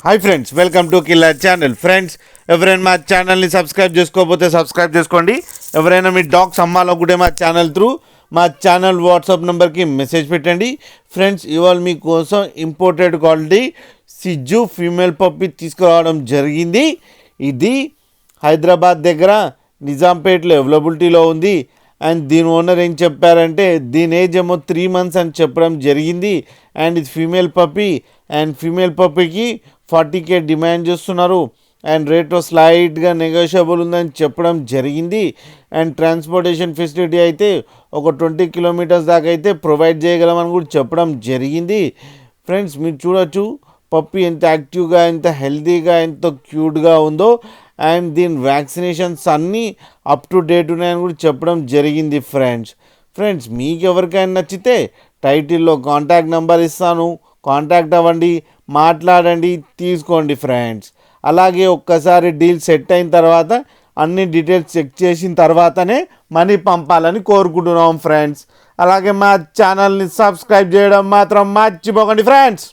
Hi friends, welcome to killer channel. Friends, ఎవరైనా మా ఛానల్ని సబ్స్క్రైబ్ చేసుకోకపోతే సబ్స్క్రైబ్ చేసుకోండి. ఎవరైనా మీ డాగ్స్ అమ్మాలనుకుంటే మా ఛానల్ త్రూ మా ఛానల్ వాట్సాప్ నెంబర్కి మెసేజ్ పెట్టండి. ఫ్రెండ్స్, ఇవాళ మీకోసం ఇంపోర్టెడ్ క్వాలిటీ సిజ్జు ఫీమేల్ పప్పి తీసుకురావడం జరిగింది. ఇది హైదరాబాద్ దగ్గర నిజాంపేట్లో అవైలబిలిటీలో ఉంది. అండ్ దీని ఓనర్ ఏం చెప్పారంటే దీని ఏజ్ ఏమో 3 months అని చెప్పడం జరిగింది. అండ్ ఇది ఫీమేల్ పప్పి. అండ్ ఫీమేల్ పప్పీకి 40K డిమాండ్ చేస్తున్నారు. అండ్ రేట్ స్లైట్గా నెగోషియబుల్ ఉందని చెప్పడం జరిగింది. అండ్ ట్రాన్స్పోర్టేషన్ ఫెసిలిటీ అయితే ఒక 20 kilometers దాకా అయితే ప్రొవైడ్ చేయగలమని కూడా చెప్పడం జరిగింది. ఫ్రెండ్స్, మీరు చూడొచ్చు పప్పి ఎంత యాక్టివ్గా, ఎంత హెల్తీగా, ఎంత క్యూట్గా ఉందో. అండ్ దీని వ్యాక్సినేషన్స్ అన్నీ అప్ టు డేట్ ఉన్నాయని కూడా చెప్పడం జరిగింది. ఫ్రెండ్స్ మీకు ఎవరికైనా నచ్చితే టైటిల్లో కాంటాక్ట్ నెంబర్ ఇస్తాను, కాంటాక్ట్ అవ్వండి, మాట్లాడండి, తీసుకోండి ఫ్రెండ్స్. అలాగే ఒక్కసారి డీల్ సెట్ అయిన తర్వాత అన్ని డీటెయిల్స్ చెక్ చేసిన తర్వాతనే మనీ పంపాలని కోరుకుంటున్నాం ఫ్రెండ్స్. అలాగే మా ఛానల్ని సబ్స్క్రైబ్ చేయడం మాత్రం మర్చిపోకండి ఫ్రెండ్స్.